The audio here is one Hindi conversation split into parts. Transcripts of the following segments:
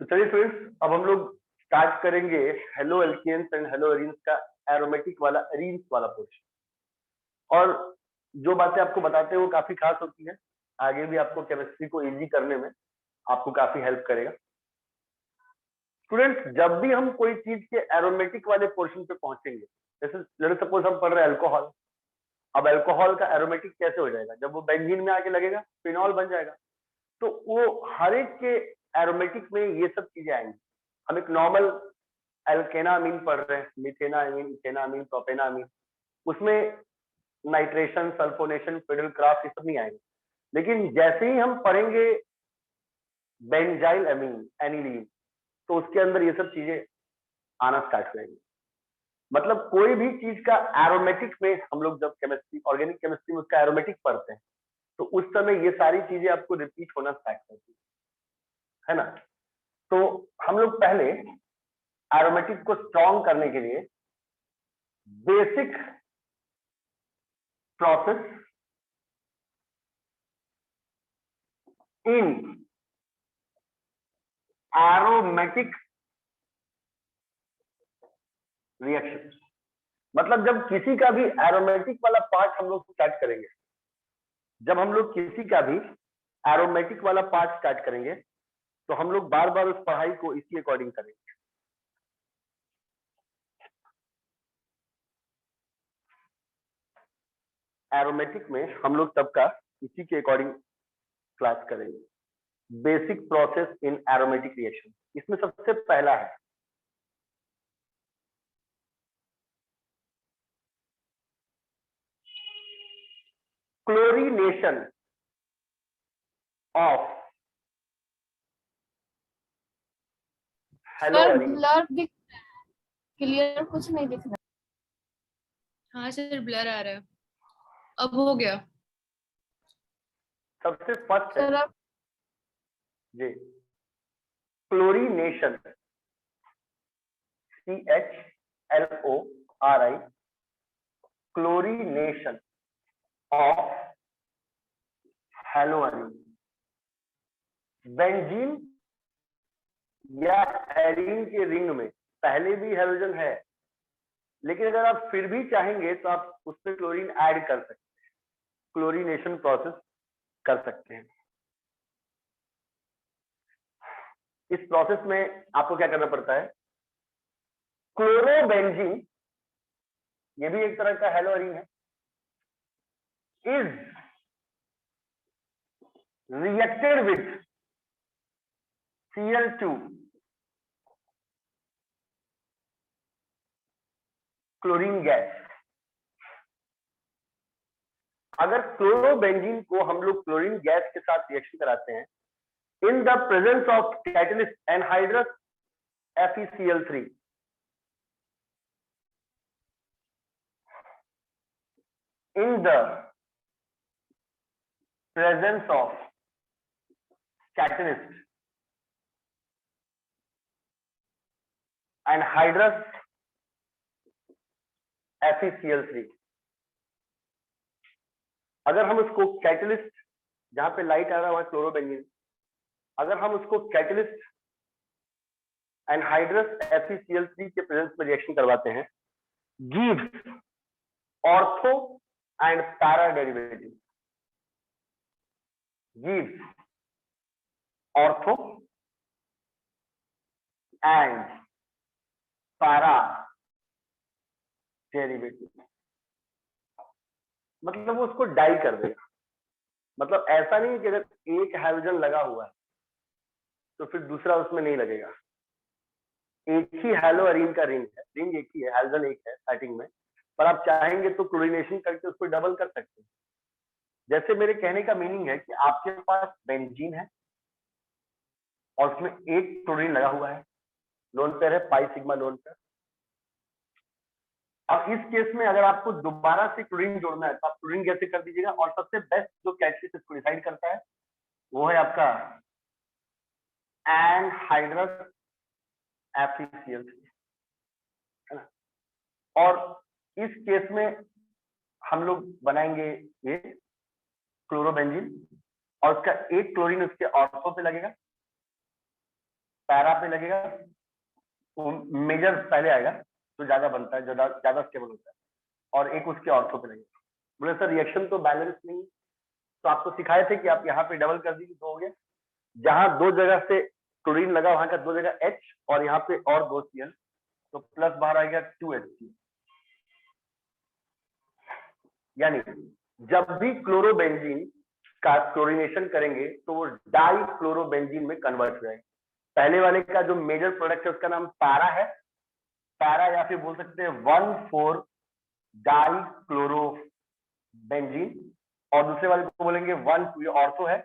तो चलिए फ्रेंड्स, अब हम लोग स्टार्ट करेंगे haloalkanes and haloarenes का एरोमेटिक वाला एरीन्स वाला पोर्शन। और जो बातें आपको बताते हैं वो काफी खास होती है, आगे भी आपको केमिस्ट्री को इजी करने में आपको काफी हेल्प करेगा। स्टूडेंट्स, जब भी हम कोई चीज के एरोमेटिक वाले पोर्शन पे पहुंचेंगे, जैसे लेट्स सपोज हम पढ़ रहे हैं अल्कोहल। अब अल्कोहल का एरोमेटिक कैसे हो जाएगा? जब वो बेंजीन में आके लगेगा फिनॉल बन जाएगा। तो वो हर एक के एरोमेटिक में ये सब चीजें आएंगी। हम एक नॉर्मल एल्केना अमीन पढ़ रहे हैं, मिथेना अमीन, इथेना अमीन, प्रोपेना अमीन, उसमें नाइट्रेशन, सल्फोनेशन, फिडल क्राफ्ट ये सब नहीं आएंगे। लेकिन जैसे ही हम पढ़ेंगे बेंजाइल अमीन, एनिलीन, तो उसके अंदर ये सब चीजें आना स्टार्ट करेंगी। मतलब कोई भी चीज का एरोमेटिक में हम लोग जब केमिस्ट्री, ऑर्गेनिक केमिस्ट्री में उसका एरोमेटिक पढ़ते हैं, तो उस समय ये सारी चीजें आपको रिपीट होना स्टार्ट करती है ना। तो हम लोग पहले एरोमेटिक को स्ट्रॉन्ग करने के लिए basic process in aromatic reaction, मतलब जब किसी का भी एरोमेटिक वाला पार्ट हम लोग स्टार्ट करेंगे, जब हम लोग किसी का भी एरोमेटिक वाला पार्ट स्टार्ट करेंगे, तो हम लोग बार बार उस पढ़ाई को इसी अकॉर्डिंग करेंगे। एरोमेटिक में हम लोग सबका इसी के अकॉर्डिंग क्लास करेंगे। Basic process in aromatic reaction, इसमें सबसे पहला है chlorination of hello arene. Blur दिख, क्लियर कुछ नहीं दिख रहा। हाँ सर, ब्लर आ रहा है। अब हो गया। सबसे फर्स्ट है सर जी chlorination, CHLORI, chlorination of haloarene. Benzene या एरीन के रिंग में पहले भी हेलोजन है, लेकिन अगर आप फिर भी चाहेंगे तो आप उसमें क्लोरीन ऐड कर सकते हैं, क्लोरीनेशन प्रोसेस कर सकते हैं। इस प्रोसेस में आपको क्या करना पड़ता है? क्लोरोबेंजीन, ये भी एक तरह का हेलो एरीन है, is reacted with Cl2 chlorine gas. अगर क्लोरोबेंजीन को हम लोग क्लोरीन गैस के साथ रिएक्शन कराते हैं in the presence of catalyst anhydrous FeCl3, in the presence of catalyst anhydrous FeCl3, अगर हम उसको कैटलिस्ट, जहां पे लाइट आ रहा है वहां क्लोरोबेंजीन, अगर हम उसको कैटलिस्ट एनहाइड्रस FeCl3 के प्रेजेंस में रिएक्शन करवाते हैं, gives ortho and para derivative, gives ortho and para derivative. मतलब वो उसको डाई कर देगा। मतलब ऐसा नहीं कि अगर एक हाइड्रोजन लगा हुआ है तो फिर दूसरा उसमें नहीं लगेगा। एक ही हेलो एरीन का रिंग है, रिंग एक ही है, हाइड्रोजन एक है स्टार्टिंग में, पर आप चाहेंगे तो क्लोरीनेशन करके उसको डबल कर सकते हैं। जैसे मेरे कहने का मीनिंग है कि आपके पास बेंजीन है और उसमें एक क्लोरीन लगा हुआ है, लोन पेयर है, पाई सिग्मा लोन पेयर। अब इस केस में अगर आपको दोबारा से क्लोरीन जोड़ना है तो आप क्लोरीन कैसे कर दीजिएगा, और सबसे बेस्ट जो कैटलिस्ट इसको डिसाइड करता है वो है आपका एनहाइड्रस FeCl3, है ना। और इस केस में हम लोग बनाएंगे ये क्लोरोबेंजीन और उसका एक क्लोरीन उसके ऑर्थो पे लगेगा पैरा पे लगेगा तो मेजर पहले आएगा तो ज्यादा बनता है, ज्यादा स्टेबल होता है, और एक उसके ऑर्थो पे लगेगा। बोले सर रिएक्शन तो बैलेंस नहीं, तो आपको सिखाए थे कि आप यहाँ पे डबल कर दीजिए, तो हो गया। जहां दो जगह से क्लोरीन लगा वहां का दो जगह H और यहाँ पे और दो Cl, तो प्लस बाहर आ गया 2H। यानी जब भी क्लोरोबेंजीन का क्लोरीनेशन करेंगे तो वो डाई क्लोरोबेंजीन में कन्वर्ट हो जाएगा। पहले वाले का जो मेजर प्रोडक्ट है उसका नाम पैरा है, पैरा, या फिर बोल सकते हैं 1,4 डाई क्लोरोबेंजीन, और दूसरे वाले को बोलेंगे 1,2, ये ऑर्थो है,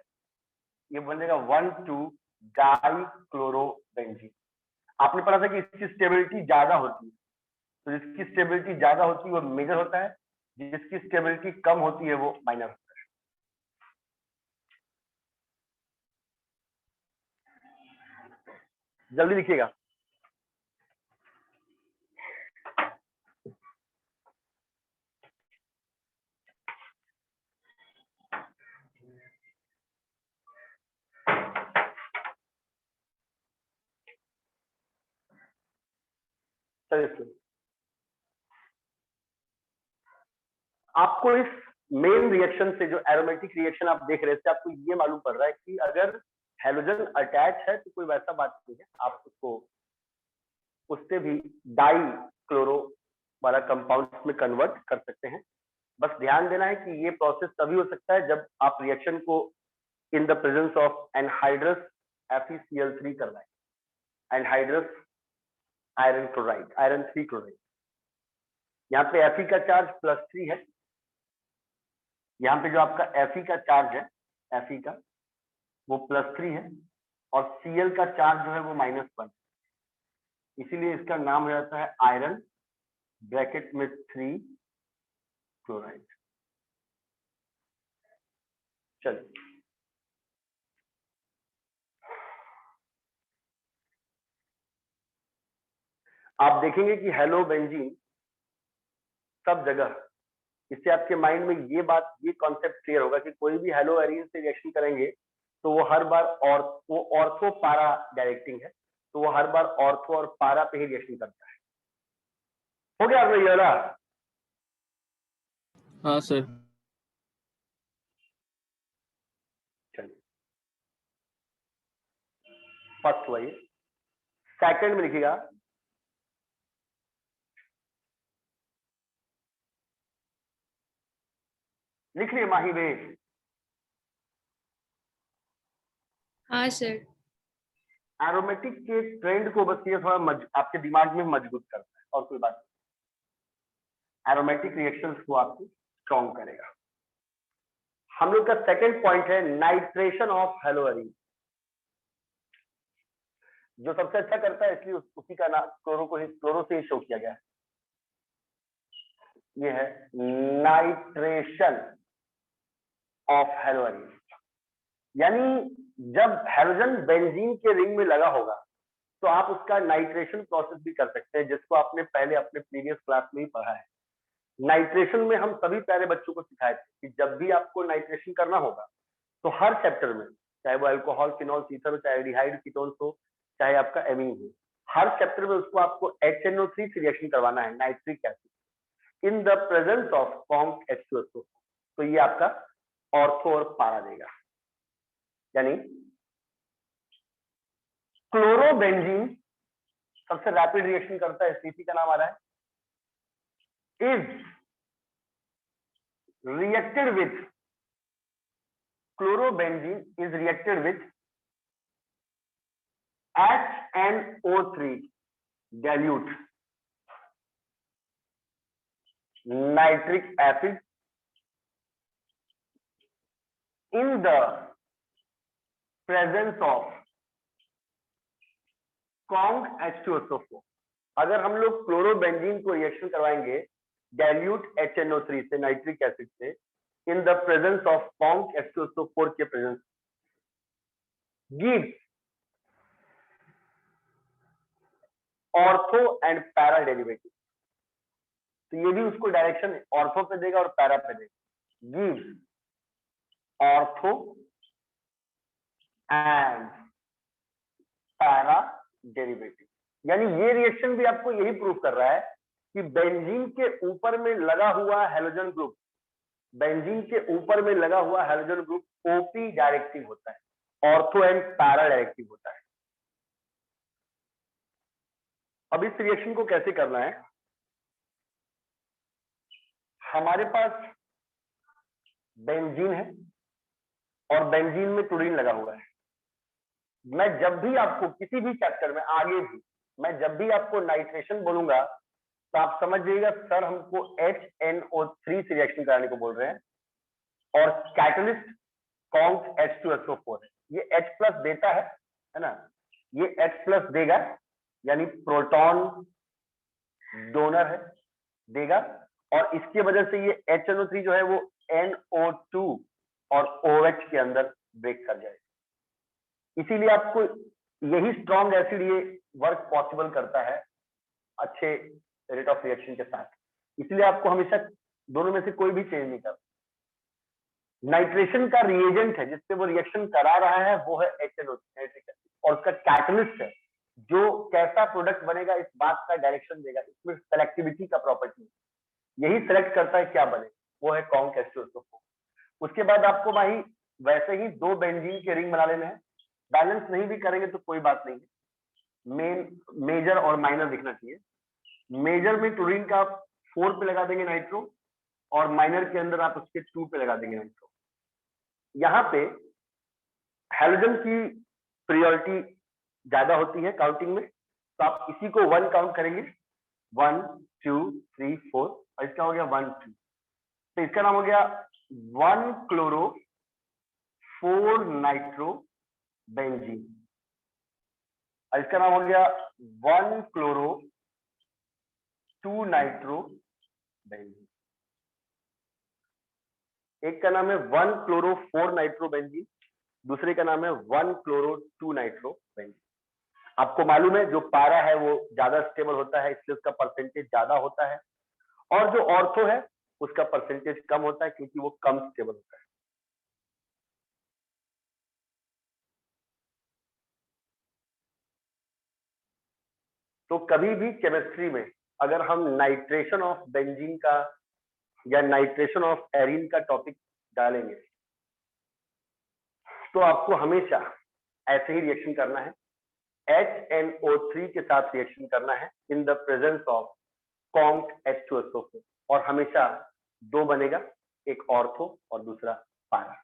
ये बनेगा 1,2 डाई क्लोरोबेंजीन। आपने पढ़ा था कि इसकी स्टेबिलिटी ज्यादा होती है, तो जिसकी स्टेबिलिटी ज्यादा होती है वो मेजर होता है, जिसकी स्टेबिलिटी कम होती है वो माइनर होता है। जल्दी लिखिएगा। चलिए, आपको इस मेन रिएक्शन से, जो एरोमेटिक रिएक्शन आप देख रहे थे, आपको ये मालूम पड़ रहा है कि अगर हेलोजन अटैच है तो कोई वैसा बात नहीं है, आप उसको उससे भी डाई क्लोरो वाला कंपाउंड में कन्वर्ट कर सकते हैं। बस ध्यान देना है कि ये प्रोसेस तभी हो सकता है जब आप रिएक्शन को in the presence of anhydrous FeCl3 करवाएं, anhydrous iron chloride, iron 3 chloride. यहाँ पे Fe का चार्ज +3 है, यहाँ पे जो आपका Fe का चार्ज है, Fe का वो +3 है, और Cl का चार्ज जो है वो -1, इसीलिए इसका नाम हो जाता है आयरन ब्रैकेट में 3 क्लोराइड। चलिए, आप देखेंगे कि हेलो बेंजीन सब जगह, इससे आपके माइंड में ये बात, ये कॉन्सेप्ट क्लियर होगा कि कोई भी हेलो एरिन से रिएक्शन करेंगे तो वो हर बार वो ऑर्थो पारा डायरेक्टिंग है, तो वो हर बार ऑर्थो और पारा पे ही रिएक्शन करता है। हो गया आपको ये वाला? हाँ सर। चलिए, फर्स्ट हुआ ये। सेकंड में लिखिएगा, लिख लिए माही बेग? हाँ सर। एरोमेटिक के ट्रेंड को बस ये थोड़ा आपके दिमाग में मजबूत करता है, और कोई बात नहीं। एरोमेटिक रिएक्शंस को आपको स्ट्रॉन्ग करेगा। हम लोग का सेकंड पॉइंट है नाइट्रेशन ऑफ हेलोअरीन। जो सबसे अच्छा करता है, इसलिए उसी का नाम क्लोरो से ही शो किया गया है। ये है नाइट्रेशन ऑफ हेलोअरीन। यानी जब हेलोजन बेंजीन के रिंग में लगा होगा तो आप उसका नाइट्रेशन प्रोसेस भी कर सकते हैं, जिसको आपने पहले अपने प्रीवियस क्लास में ही पढ़ा है। नाइट्रेशन में हम सभी प्यारे बच्चों को सिखाए थे कि जब भी आपको नाइट्रेशन करना होगा तो हर चैप्टर में, चाहे वो अल्कोहल, फिनॉल, ईथर हो, चाहे एल्डिहाइड, कीटोन्स हो, चाहे आपका एमीन हो, हर चैप्टर में उसको आपको HNO3 से रिएक्शन करवाना है, nitric acid, in the presence of conc H2SO। तो ये आपका ऑर्थो और पारा देगा। यानी क्लोरोबेंजीन सबसे रैपिड रिएक्शन करता है, स्थिति का नाम आ रहा है, is reacted with chlorobenzene is reacted with HNO3 dilute nitric acid in the presence of conc H2SO4। अगर हम लोग क्लोरोबेंजीन को रिएक्शन करवाएंगे डाइल्यूट HNO3 से, नाइट्रिक एसिड से, in the presence of conc H2SO4 के presence, gives ortho and para derivative. तो ये भी उसको डायरेक्शन ऑर्थो पे देगा और पैरा पे देगा। Gives ortho and para derivative. यानी ये रिएक्शन भी आपको यही प्रूव कर रहा है कि बेंजीन के ऊपर में लगा हुआ हैलोजन ग्रुप, बेंजीन के ऊपर में लगा हुआ हैलोजन ग्रुप ओपी डायरेक्टिव होता है, ऑर्थो एंड पैरा डायरेक्टिव होता है। अब इस रिएक्शन को कैसे करना है, हमारे पास बेंजीन है और बेंजीन में क्लोरीन लगा हुआ है। मैं जब भी आपको किसी भी चैप्टर में आगे भी मैं जब भी आपको नाइट्रेशन बोलूंगा तो आप समझ जाइएगा सर हमको HNO3 से रिएक्शन कराने को बोल रहे हैं और कैटलिस्ट कॉन्क H2SO4 है। ये H प्लस देता है ना, ये H प्लस देगा यानी प्रोटॉन डोनर है देगा, और इसकी वजह से ये HNO3 जो है वो NO2 और OH के अंदर ब्रेक कर जाएगा। इसीलिए आपको यही स्ट्रॉन्ग एसिड ये वर्क पॉसिबल करता है अच्छे रेट ऑफ रिएक्शन के साथ, इसलिए आपको हमेशा दोनों में से कोई भी चेंज नहीं करना। नाइट्रेशन का रिएजेंट है जिससे वो रिएक्शन करा रहा है वो है HNO3 नाइट्रिक एसिड, और उसका कैटलिस्ट है जो कैसा प्रोडक्ट बनेगा इस बात का डायरेक्शन देगा, इसमें सेलेक्टिविटी का प्रॉपर्टी यही सेलेक्ट करता है क्या बने, वो है कॉन्क H2SO4। उसके बाद आपको भाई वैसे ही दो बेंजीन के रिंग बना लेने हैं, बैलेंस नहीं भी करेंगे तो कोई बात नहीं है, मेजर और माइनर दिखना चाहिए। मेजर में क्लोरीन का 4 पे लगा देंगे नाइट्रो और माइनर के अंदर आप उसके 2 पे लगा देंगे नाइट्रो। यहाँ पे हैलोजन की प्रायोरिटी ज्यादा होती है काउंटिंग में, तो आप इसी को 1 काउंट करेंगे, 1 2 3 4, और इसका हो गया 1 2, तो इसका नाम हो गया 1 क्लोरो 4 नाइट्रो बेंजीन, और इसका नाम हो गया 1 क्लोरो 2 नाइट्रो बेंजीन। एक का नाम है 1 क्लोरो 4 नाइट्रो बेंजीन, दूसरे का नाम है 1 क्लोरो 2 नाइट्रो बेंजीन। आपको मालूम है जो पारा है वो ज्यादा स्टेबल होता है इसलिए उसका परसेंटेज ज्यादा होता है, और जो ऑर्थो है उसका परसेंटेज कम होता है क्योंकि वो कम स्टेबल होता है। तो कभी भी केमिस्ट्री में अगर हम नाइट्रेशन ऑफ बेंजीन का या नाइट्रेशन ऑफ एरीन का टॉपिक डालेंगे तो आपको हमेशा ऐसे ही रिएक्शन करना है, HNO3 के साथ रिएक्शन करना है in the presence of conc H2SO4, और हमेशा 2 बनेगा, एक ऑर्थो और दूसरा पारा।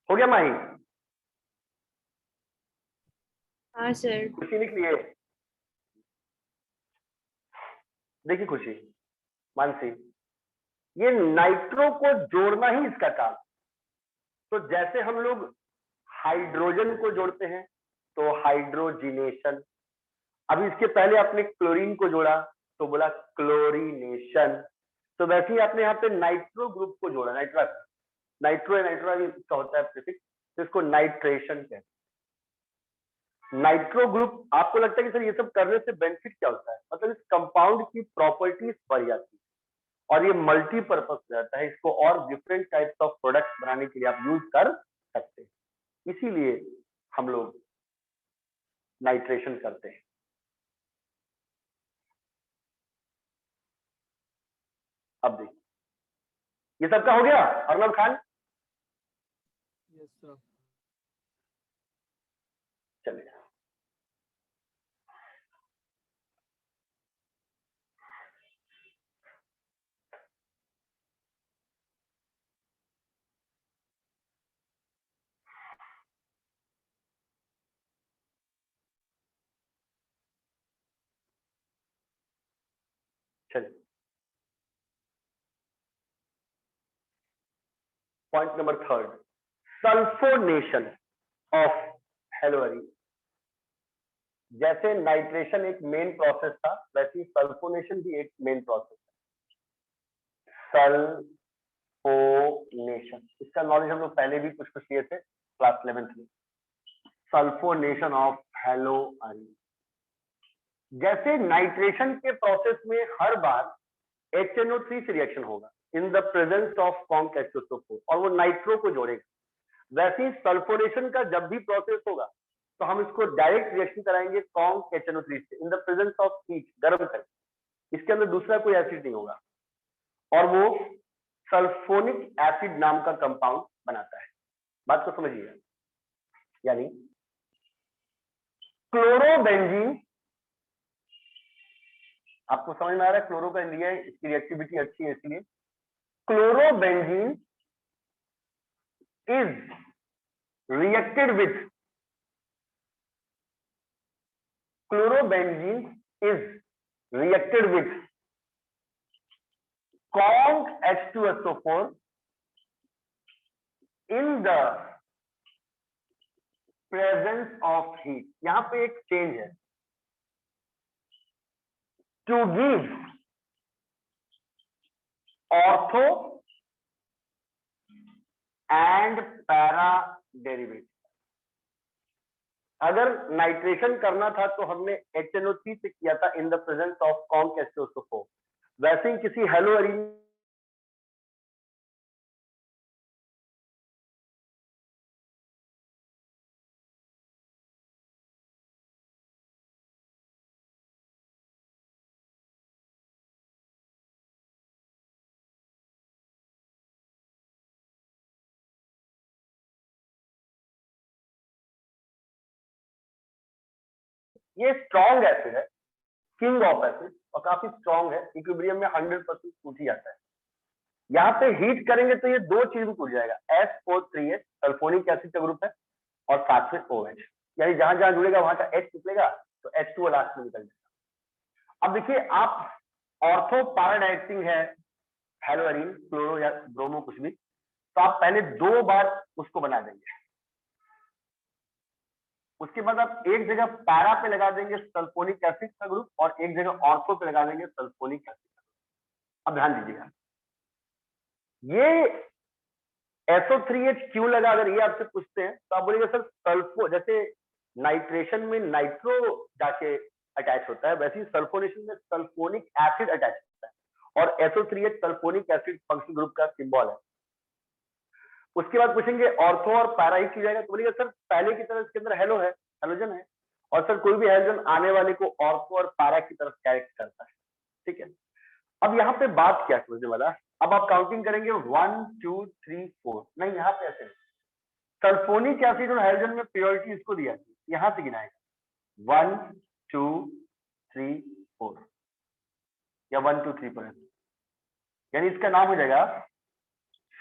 हो गया माही? हाँ सर। खुशी निकली है? देखिए खुशी, मानसी, ये नाइट्रो को जोड़ना ही इसका काम। तो जैसे हम लोग हाइड्रोजन को जोड़ते हैं तो हाइड्रोजिनेशन, अभी इसके पहले आपने क्लोरीन को जोड़ा तो बोला क्लोरीनेशन, तो वैसे ही आपने यहाँ पे नाइट्रो ग्रुप को जोड़ा, नाइट्रस, नाइट्रो इसका होता है प्रीफिक्स, तो इसको नाइट्रेशन कहते हैं। नाइट्रो ग्रुप, आपको लगता है कि सर ये सब करने से बेनिफिट क्या होता है, मतलब इस कंपाउंड की प्रॉपर्टीज बढ़ जाती है और ये मल्टीपर्पज हो जाता है, इसको और डिफरेंट टाइप्स ऑफ प्रोडक्ट्स बनाने के लिए आप यूज कर सकते हैं, इसीलिए हम लोग नाइट्रेशन करते हैं। अब देखिए ये सबका हो गया अर्नब खान? Yes sir. चलिए चलिए पॉइंट नंबर 3, सल्फोनेशन ऑफ हेलोअरीन। जैसे नाइट्रेशन एक मेन प्रोसेस था वैसे ही सल्फोनेशन भी एक मेन प्रोसेस है। सल्फोनेशन, इसका नॉलेज हम लोग पहले भी कुछ किए थे क्लास 11th में। सल्फोनेशन ऑफ हेलोअरीन, जैसे नाइट्रेशन के प्रोसेस में हर बार HNO3 से रिएक्शन होगा in the presence of conc H2SO4 और वो नाइट्रो को जोड़ेगा। वैसे ही सल्फोनेशन का जब भी प्रोसेस होगा तो हम इसको डायरेक्ट रिएक्शन कराएंगे कॉन्क HNO3 से in the presence of heat, गर्म करके। इसके अंदर दूसरा कोई एसिड नहीं होगा और वो सल्फोनिक एसिड नाम का कंपाउंड बनाता है। बात को समझिएगा। यानी क्लोरोबेंजीन, आपको समझ में आ रहा है क्लोरो का लिया है, इसकी रिएक्टिविटी अच्छी है इसलिए। Chlorobenzene is reacted with chlorobenzene is reacted with conc H2SO4 in the presence of heat। यहां पे एक चेंज है, to give ortho and para derivative. अगर नाइट्रेशन करना था तो हमने HNO3 से किया था in the presence of conc H2SO4। वैसे ही किसी हेलोअरीन ये स्ट्रॉन्ग एसिड है, किंग ऑफ एसिड, और काफी स्ट्रॉन्ग है, इक्विलिब्रियम में 100% टूट ही जाता है। यहाँ पे हीट करेंगे तो ये दो चीज टूट जाएगा, SO3H सल्फोनिक एसिड का ग्रुप है और साथ में OH, यानी जहां जहां जुड़ेगा वहां का H निकलेगा तो H2O लास्ट में निकल जाएगा। अब देखिए आप ऑर्थो पारा डायरेक्टिंग है हेलोअरीन, क्लोरो या ब्रोमो कुछ भी, तो आप पहले 2 बार उसको बना देंगे, उसके बाद आप एक जगह पैरा पे लगा देंगे सल्फोनिक एसिड का ग्रुप और एक जगह ऑर्थो पे लगा देंगे सल्फोनिक एसिड का ग्रुप। अब ध्यान दीजिएगा, ये SO3H क्यों लगा, अगर ये आपसे पूछते हैं तो आप बोलेंगे सर सल्फो, जैसे नाइट्रेशन में नाइट्रो जाके अटैच होता है वैसे ही सल्फोनेशन में सल्फोनिक एसिड अटैच होता है और SO3H sulphonic acid functional group का सिंबल है। उसके बाद पूछेंगे ऑर्थो और पैरा ही क्यों जाएगा, तो बोलेंगे सर पहले की तरह इसके अंदर हेलो है, हेलोजन है, और सर कोई भी हेलोजन आने वाले को ऑर्थो और पैरा की तरफ कैरेक्ट करता है। ठीक है, अब यहाँ पे बात क्या समझने वाला, अब आप काउंटिंग करेंगे 1 2 3 4, नहीं यहाँ पे ऐसे सल्फोनिक एसिड और हाइड्रोजन में प्योरिटी इसको दिया, यहां से गिनाएगा 1 2 3 4 या 1 2 3 4, यानी इसका नाम हो जाएगा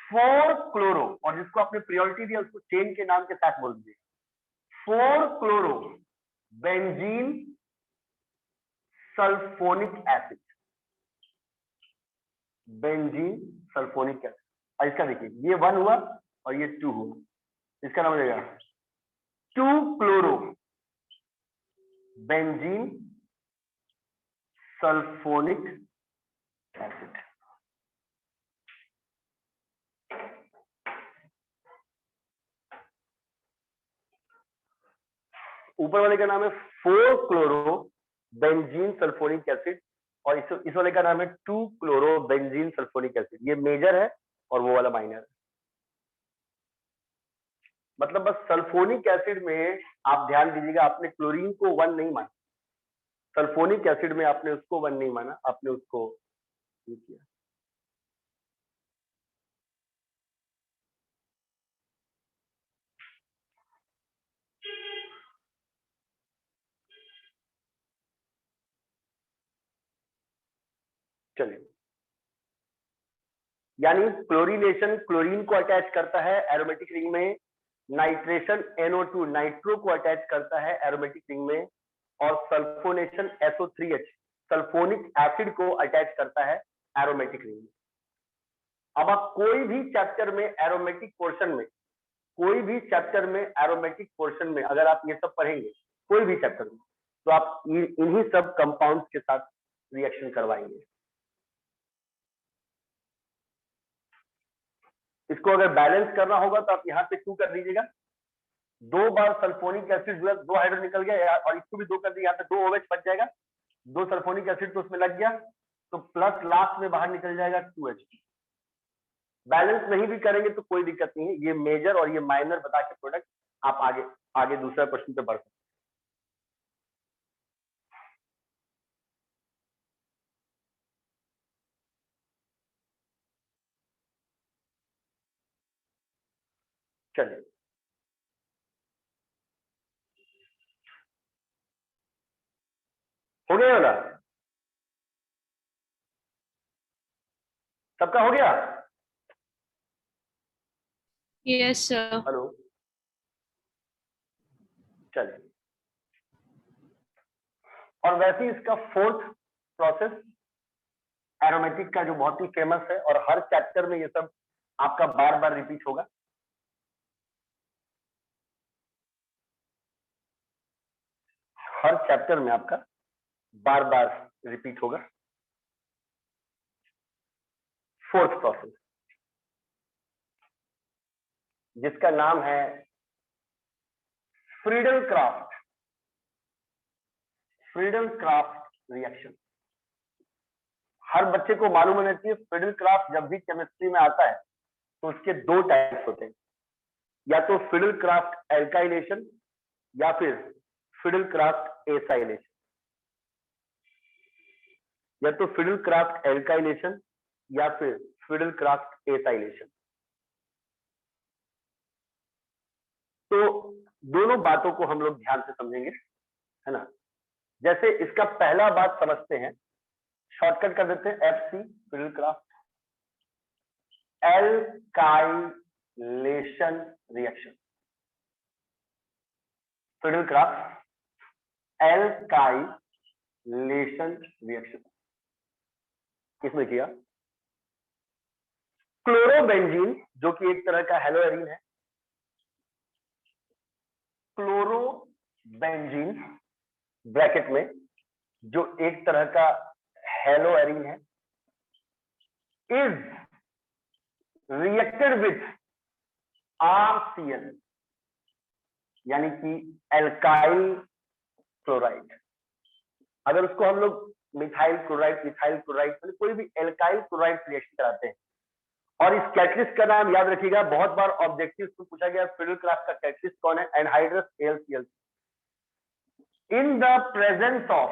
4 क्लोरो, और जिसको आपने प्रियोरिटी दिया उसको चेन के नाम के साथ बोल दीजिए 4 chloro benzene sulphonic acid, benzene sulphonic acid. और इसका देखिए ये 1 हुआ और ये 2 हुआ, इसका नाम हो जाएगा 2 क्लोरो बेंजीन सल्फोनिक एसिड। ऊपर वाले का नाम है 4 क्लोरो बेंजीन सल्फोनिक एसिड और इस वाले का नाम है 2 क्लोरो बेंजीन सल्फोनिक एसिड। ये मेजर है और वो वाला माइनर है। मतलब बस सल्फोनिक एसिड में आप ध्यान दीजिएगा, आपने क्लोरीन को 1 नहीं माना, सल्फोनिक एसिड में आपने उसको 1 नहीं माना, आपने उसको ये किया। चलिए, यानी क्लोरीनेशन क्लोरीन को अटैच करता है एरोमेटिक रिंग में, नाइट्रेशन NO2 नाइट्रो को अटैच करता है एरोमेटिक रिंग में, और सल्फोनेशन SO3H सल्फोनिक एसिड को अटैच करता है एरोमेटिक रिंग में। अब आप कोई भी चैप्टर में एरोमेटिक पोर्शन में, कोई भी चैप्टर में एरोमेटिक पोर्शन में अगर आप ये सब पढ़ेंगे कोई भी चैप्टर में, तो आप इन्हीं सब कंपाउंड्स के साथ रिएक्शन करवाएंगे। इसको अगर बैलेंस करना होगा तो आप यहाँ पे 2 कर दीजिएगा, 2 बार सल्फोनिक एसिड जो है 2 हाइड्रो निकल गया और इसको भी 2 कर दिया, यहाँ पे 2 OH बच जाएगा, 2 सल्फोनिक एसिड तो उसमें लग गया, तो प्लस लास्ट में बाहर निकल जाएगा 2H2। बैलेंस नहीं भी करेंगे तो कोई दिक्कत नहीं है, ये मेजर और ये माइनर बता के प्रोडक्ट आप आगे आगे दूसरा क्वेश्चन पे बढ़ सकते हैं। चलिए हो गया वाला, सबका हो गया? Yes, sir. हेलो, चलिए। और वैसे ही इसका फोर्थ प्रोसेस एरोमेटिक का जो बहुत ही फेमस है और हर चैप्टर में ये सब आपका बार बार रिपीट होगा। हर चैप्टर में आपका बार बार रिपीट होगा। फोर्थ प्रोसेस जिसका नाम है फ्रीडल क्राफ्ट रिएक्शन। हर बच्चे को मालूम होना चाहिए फ्रीडल क्राफ्ट जब भी केमिस्ट्री में आता है तो उसके दो टाइप्स होते हैं, या तो फ्रीडल क्राफ्ट एल्काइलेशन या फिर फ्रीडल क्राफ्ट एसाइलेशन। या तो फ्रीडल क्राफ्ट एल्काइलेशन या फिर फ्रीडल क्राफ्ट एसाइलेशन। तो दोनों बातों को हम लोग ध्यान से समझेंगे, है ना। जैसे इसका पहला बात समझते हैं, शॉर्टकट कर देते हैं FC Friedel craft alkylation reaction. Friedel craft alkylation reaction किसमें किया? क्लोरोबेंजीन जो कि एक तरह का हेलोएरिन है, क्लोरोबेंजीन ब्रैकेट में जो एक तरह का हेलोएरिन है, इज रिएक्टेड विथ RCl यानी कि एल्काइल क्लोराइड। अगर उसको हम लोग मिथाइल क्लोराइड कोई भी एल्काइल क्लोराइड रिएक्शन कराते हैं, और इस कैटलिस्ट का नाम याद रखिएगा, बहुत बार ऑब्जेक्टिव में पूछा गया फ्रीडल क्राफ्ट का कैटलिस्ट कौन है? Anhydrous AlCl। In the presence of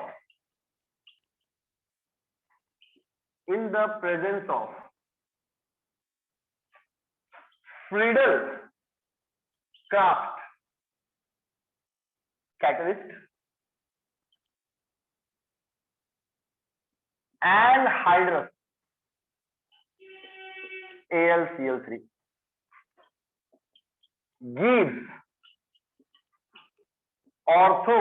Friedel Crafts catalyst anhydrous AlCl3 gives ortho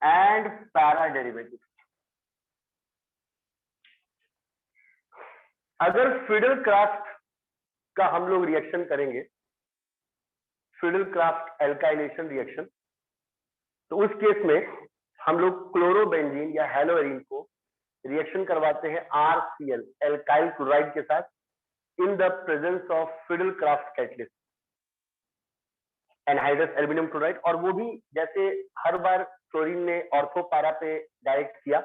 and para derivatives। अगर फ्रीडल क्राफ्ट का हम लोग रिएक्शन करेंगे, फ्रीडल क्राफ्ट एल्काइलेशन रिएक्शन, तो उस केस में हम लोग क्लोरोबेंजीन या हेलोएरिन को रिएक्शन करवाते हैं RCl एल्काइल क्लोराइड के साथ in the presence of Friedel Crafts catalyst anhydrous aluminium chloride. और वो भी जैसे हर बार क्लोरीन ने ऑर्थो पैरा पे डायरेक्ट किया,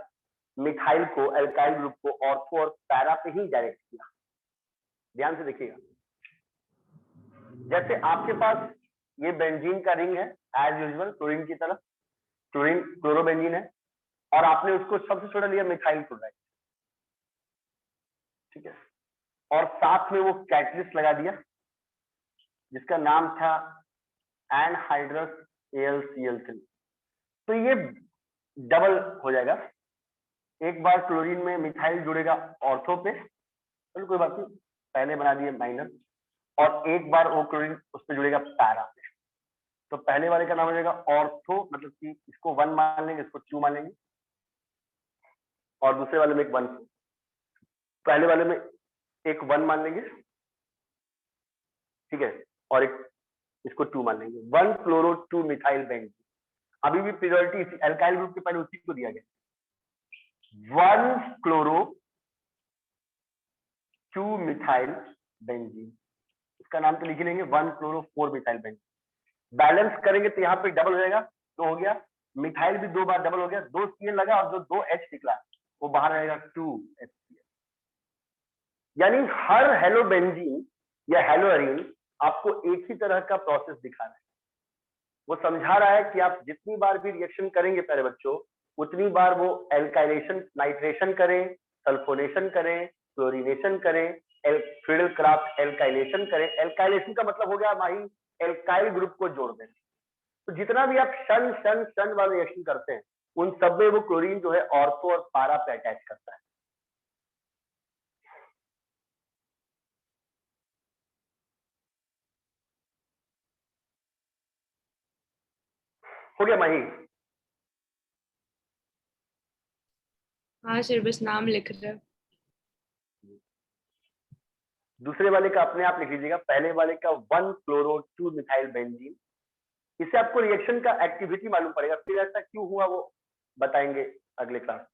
मिथाइल को एल्काइल ग्रुप को ऑर्थो और पैरा पे ही डायरेक्ट किया। ध्यान से देखिएगा, जैसे आपके पास ये बेंजीन का रिंग है एज यूजुअल क्लोरीन की तरह, क्लोरीन क्लोरोबेंजीन है, और आपने उसको सबसे छोटा लिया मिथाइल क्लोराइड, ठीक है, और साथ में वो कैटलिस्ट लगा दिया जिसका नाम था एनहाइड्रस AlCl3। तो ये डबल हो जाएगा, एक बार क्लोरीन में मिथाइल जुड़ेगा ऑर्थो पे, चलो कोई बात नहीं, पहले बना दिए माइनर, और एक बार वो क्लोरीन उस पर जुड़ेगा पैरा पे। तो पहले वाले का नाम हो जाएगा ऑर्थो, मतलब कि इसको 1 मान लेंगे, इसको 2 मान लेंगे, और दूसरे वाले में एक 1, पहले वाले में एक 1 मान लेंगे, ठीक है, और एक इसको 2 मान लेंगे, 1 क्लोरो 2 मिथाइल बेंजीन। अभी भी प्रियोरिटी एल्काइल ग्रुप के पहले उसी को दिया गया, 1 क्लोरो 2 मिथाइल बेंजीन, इसका नाम तो लिख लेंगे 1 क्लोरो 4 मिथाइल बेंजीन। बैलेंस करेंगे तो यहाँ पे डबल हो जाएगा, तो हो गया मिथाइल भी 2 बार डबल हो गया, 2 CN लगा और जो 2 H निकला वो बाहर आएगा 2 HCl। यानी हर हेलोबेंजीन या हेलोअरीन आपको एक ही तरह का प्रोसेस दिखा रहा है। वो समझा रहा है कि आप जितनी बार भी रिएक्शन करेंगे प्यारे बच्चों, उतनी बार वो एल्काइलेशन, नाइट्रेशन करें, सल्फोनेशन करें, क्लोरीनेशन करें, फिडेलक्राफ्ट एल्काइलेशन करें। एल्काइलेशन का मतलब हो गया माही एल्काइल ग्रुप को जोड़ दें। तो जितना भी आप शन शन शन वाले रिएक्शन करते हैं, उन सब में वो क्लोरीन जो है ऑर्थो और पारा पे अटैच करता है। हो गया माही? हाँ सर, बस नाम लिख रहे हैं। दूसरे वाले का अपने आप लिख लीजिएगा, पहले वाले का 1-chloro-2-methyl बेंजीन। इससे आपको रिएक्शन का एक्टिविटी मालूम पड़ेगा, फिर ऐसा क्यों हुआ वो बताएंगे अगले क्लास।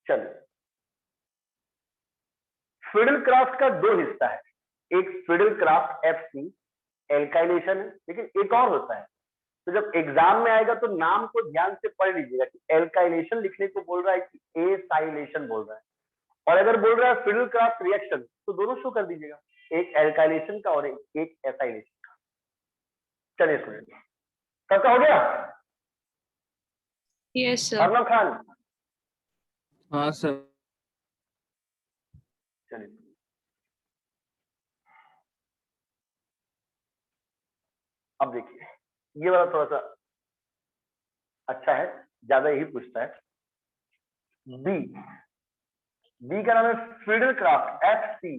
चलो, फिडेलक्राफ्ट का 2 हिस्सा है, एक फिडेलक्राफ्ट FC एल्काइलेशन है, लेकिन एक और होता है। तो जब एग्जाम में आएगा तो नाम को ध्यान से पढ़ लीजिएगा कि एल्काइलेशन लिखने को बोल रहा है कि एसाइलेशन बोल रहा है, और अगर बोल रहा है फिडेलक्राफ्ट रिएक्शन तो दोनों शो कर दीजिएगा, एक एल्काइलेशन का और एक एसाइलेशन का। चलिए स्टूडेंट, सबका हो गया? Yes sir. अर्नब खान, हाँ सर। चलिए अब देखिए, ये वाला थोड़ा सा अच्छा है, ज्यादा यही पूछता है। बी का नाम है फिडेलक्राफ्ट FC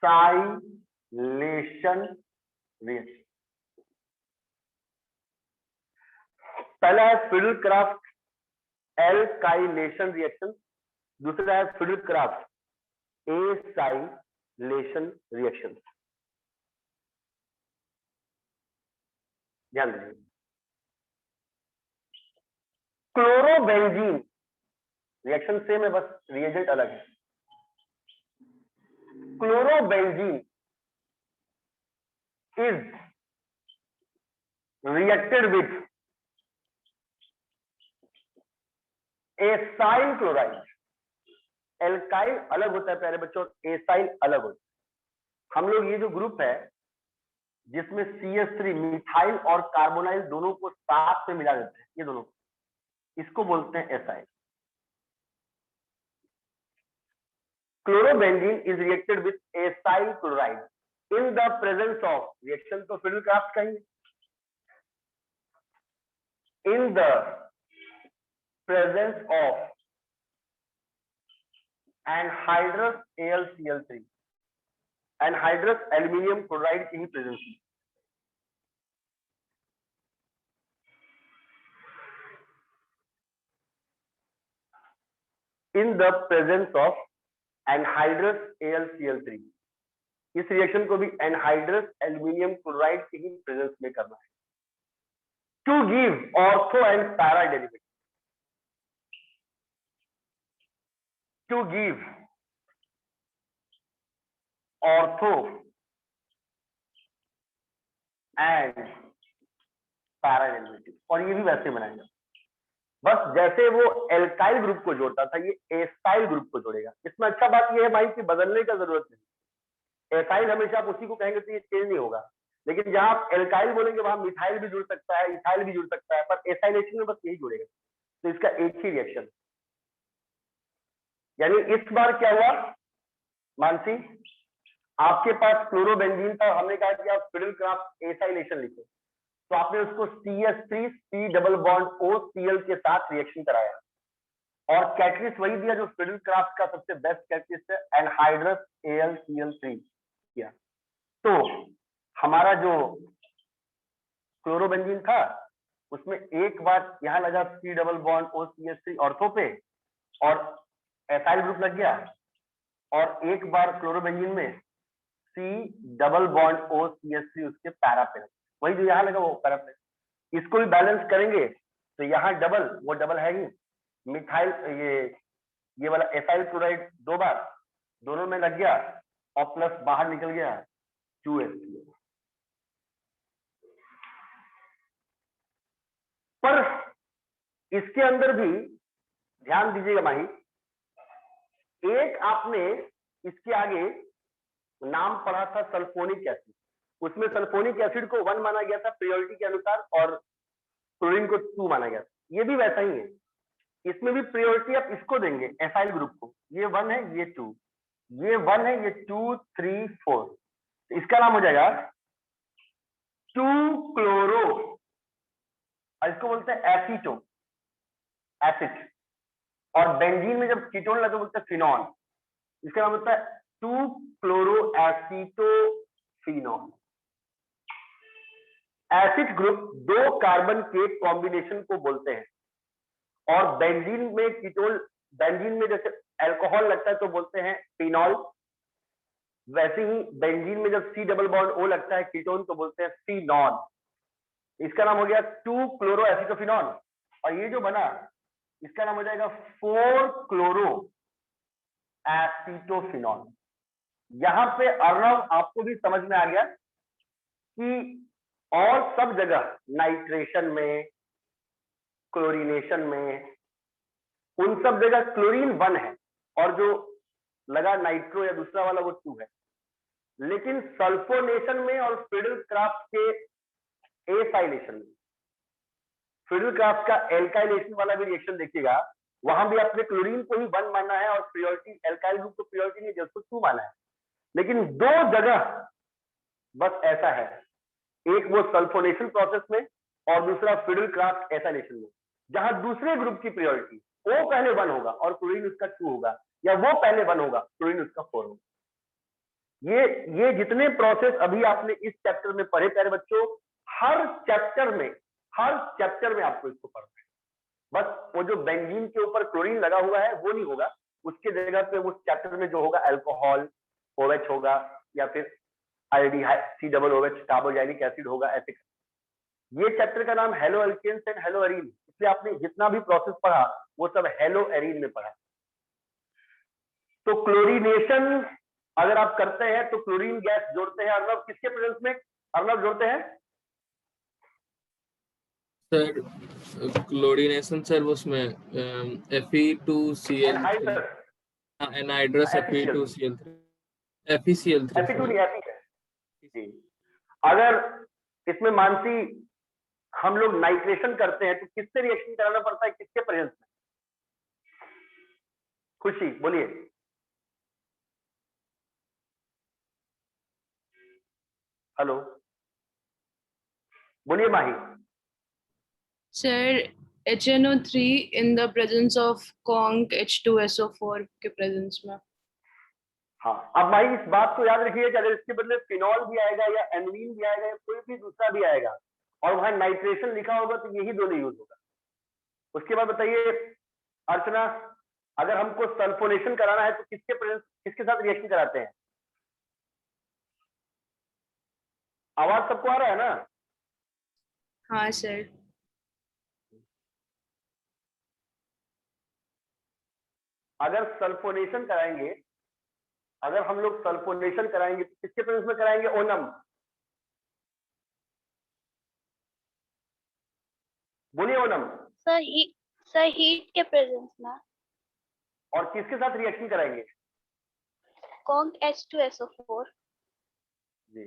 एसाइलेशन रिएक्शन। पहला है फिडेलक्राफ्ट एल्काइलेशन रिएक्शन, दूसरा है फिडेलक्राफ्ट एसाइलेशन रिएक्शन। ध्यान दीजिए, क्लोरोबेंजीन रिएक्शन सेम है, बस रिएजेंट अलग है। Chlorobenzene is reacted with acyl chloride. Alkyl अलग होता है प्यारे बच्चों, एसाइल अलग होता है। हम लोग ये जो ग्रुप है जिसमें CH3 मिथाइल और कार्बोनाइल दोनों को साथ में मिला देते हैं, ये दोनों, इसको बोलते हैं acyl. Chlorobenzene is reacted with acyl chloride in the presence of, reaction तो फिडेलक्राफ्ट का ही है, in the presence of anhydrous AlCl3, anhydrous aluminium chloride की ही प्रेजेंस में। In the presence of anhydrous AlCl3, इस रिएक्शन को भी एनहाइड्रस एल्यूमिनियम क्लोराइड की ही प्रेजेंस में करना है, to give ortho and para derivative, to give ortho and para derivative. और ये भी वैसे बनाएगा, बस जैसे वो एल्काइल ग्रुप को जोड़ता था, ये एसाइल ग्रुप को जोड़ेगा। इसमें अच्छा बात ये है भाई कि बदलने का जरूरत नहीं, एसाइल हमेशा आप उसी को कहेंगे तो ये चेंज नहीं होगा, लेकिन जहां आप एल्काइल बोलेंगे वहां मिथाइल भी जुड़ सकता है, इथाइल भी जुड़ सकता है, पर एसाइलेशन में बस यही जुड़ेगा। तो इसका एक ही रिएक्शन, यानी इस बार क्या हुआ मानसी, आपके पास क्लोरोबेंजीन था, हमने कहा कि आप फिडेलक्राफ्ट एसाइलेशन लिखो, तो आपने उसको CH3 C double bond OCl के साथ रिएक्शन कराया, और कैटलिस्ट वही दिया जो फिडेलक्राफ्ट का सबसे बेस्ट कैटलिस्ट है, एनहाइड्रस AlCl3 किया। तो हमारा जो क्लोरोबेंजीन था उसमें एक बार यहां लगा C double bond OCH3 ortho पे और एसाइल ग्रुप लग गया, और एक बार क्लोरोबेंजीन में C डबल बॉन्ड OCH3 उसके पैरा पे, वही जो यहाँ लगा वो पैरा पे। इसको भी बैलेंस करेंगे तो यहाँ डबल, वो डबल है ही, मिथाइल ये वाला एसाइल क्लोराइड 2 बार दोनों में लग गया और प्लस बाहर निकल गया 2H2O। पर इसके अंदर भी ध्यान दीजिएगा माही, एक आपने इसके आगे नाम पढ़ा था सल्फोनिक एसिड, उसमें सल्फोनिक एसिड को 1 माना गया था प्रियोरिटी के अनुसार और क्लोरीन को 2 माना गया था। ये भी वैसा ही है, इसमें भी प्रियोरिटी आप इसको देंगे एसाइल ग्रुप को, ये 1 है ये 2, ये 1 है ये 2 3 4, तो इसका नाम हो जाएगा 2 क्लोरो, इसको बोलते हैं एसीटो एसिड। और बेंजीन में जब कीटोन लगे बोलते हैं फिनॉल, इसका नाम होता है 2 chloro aceto phenol. Acid group 2 carbon के कॉम्बिनेशन को बोलते हैं, और बेंजीन में कीटोन, बेंजीन में जैसे अल्कोहल लगता है तो बोलते हैं फिनॉल, वैसे ही बेंजीन में जब C डबल बॉन्ड O लगता है कीटोन तो बोलते हैं फिनॉल। इसका नाम हो गया 2 क्लोरो एसिटोफिनॉल, और ये जो बना इसका नाम हो जाएगा 4 क्लोरो एसिटोफिनॉल। यहां पे अर्णव आपको भी समझ में आ गया कि और सब जगह नाइट्रेशन में, क्लोरीनेशन में, उन सब जगह क्लोरीन 1 है और जो लगा नाइट्रो या दूसरा वाला वो 2 है, लेकिन सल्फोनेशन में और फिडल क्राफ्ट के एसाइलेशन में, फिडल क्राफ्ट का एल्काइलेशन वाला भी रिएक्शन देखिएगा, वहां भी आपने क्लोरीन को ही 1 माना है और प्रियोरिटी एल्काइल ग्रुप को प्रियोरिटी नहीं, जस्ट 2 माना है। लेकिन 2 जगह बस ऐसा है, एक वो सल्फोनेशन प्रोसेस में और दूसरा फिडल क्राफ्ट एसाइलेशन में, जहां दूसरे ग्रुप की प्रियोरिटी O पहले 1 होगा और क्लोरीन उसका 2 होगा, या वो पहले 1 होगा क्लोरीन उसका 4 होगा। ये जितने प्रोसेस अभी आपने इस चैप्टर में पढ़े प्यारे बच्चों, हर चैप्टर में आपको इसको पढ़ना है। बस वो जो बेंजीन के ऊपर क्लोरीन लगा हुआ है वो नहीं होगा, उसके जगह पे उस चैप्टर में जो होगा अल्कोहल OH होगा, या फिर aldehyde C double OH carboxylic acid होगा, ऐसे। ये चैप्टर का नाम haloalkanes and haloarene, इसलिए आपने जितना भी प्रोसेस पढ़ा वो सब हेलो एरीन में पढ़ा। तो क्लोरीनेशन अगर आप करते हैं तो क्लोरीन गैस जोड़ते हैं अर्नब, किसके प्रेजेंस में अर्नब जोड़ते हैं? सर क्लोरीनेशन सर उसमें Fe2Cl3, anhydrous Fe2Cl3, FeCl3 Fe2 नहीं, Fe है जी। अगर इसमें मानसी हम लोग नाइट्रेशन करते हैं तो किससे रिएक्शन कराना पड़ता है, किसके प्रेजेंस में? खुशी बोलिए। हेलो बोलिए Mahi. Sir HNO3 in the presence of conc H2SO4 के प्रेजेंस में। हाँ, अब माही इस बात को याद रखिए कि अगर इसके बदले फिनॉल भी आएगा या एनलीन भी आएगा या कोई भी दूसरा भी आएगा और वहां नाइट्रेशन लिखा होगा तो यही दोनों यूज होगा। उसके बाद बताइए अर्चना, अगर हमको सल्फोनेशन कराना है तो किसके साथ रिएक्शन कराते हैं? आवाज सबको आ रहा है ना? हाँ सर। अगर सल्फोनेशन कराएंगे, अगर हम लोग सल्फोनेशन कराएंगे तो किसके प्रेजेंस में कराएंगे? ओनम। बोलिए ओनम। सर हीट के प्रेजेंस में। और किसके साथ रिएक्शन कराएंगे? कॉन्क H2SO4 जी।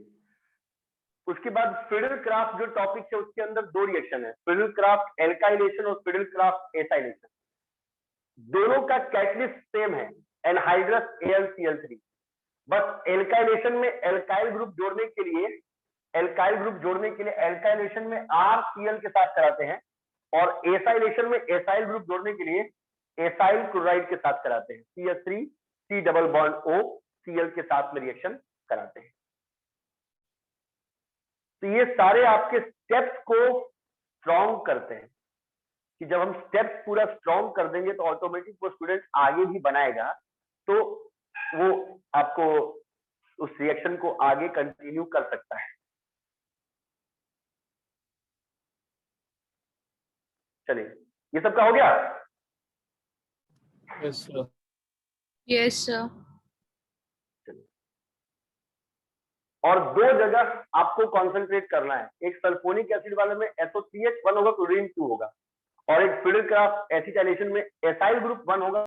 उसके बाद फिडल क्राफ्ट जो टॉपिक है उसके अंदर 2 रिएक्शन है, फिडल क्राफ्ट एल्काइलेशन और फिडल क्राफ्ट एसाइलेशन। दोनों का कैटलिस्ट सेम है, एनहाइड्रस AlCl3। बस एल्काइलेशन में एल्काइल ग्रुप जोड़ने के लिए एल्काइलेशन में RCl के साथ कराते हैं, और एसाइलेशन में एसाइल ग्रुप जोड़ने के लिए एसाइल क्लोराइड के साथ कराते हैं, CH3 C double bond O Cl के साथ में रिएक्शन कराते हैं। तो ये सारे आपके स्टेप्स को स्ट्रॉन्ग करते हैं, कि जब हम स्टेप्स पूरा स्ट्रॉन्ग कर देंगे तो ऑटोमेटिक वो स्टूडेंट आगे भी बनाएगा, तो वो आपको उस रिएक्शन को आगे कंटिन्यू कर सकता है। चलिए, ये सबका हो गया? Yes sir. Yes sir. और 2 जगह आपको कॉन्सेंट्रेट करना है, एक सल्फोनिक एसिड वाले में SOCH 1 होगा, क्लोरीन 2 होगा, और एक फिडेल क्राफ्ट एसिटाइलेशन में एसाइल ग्रुप 1 होगा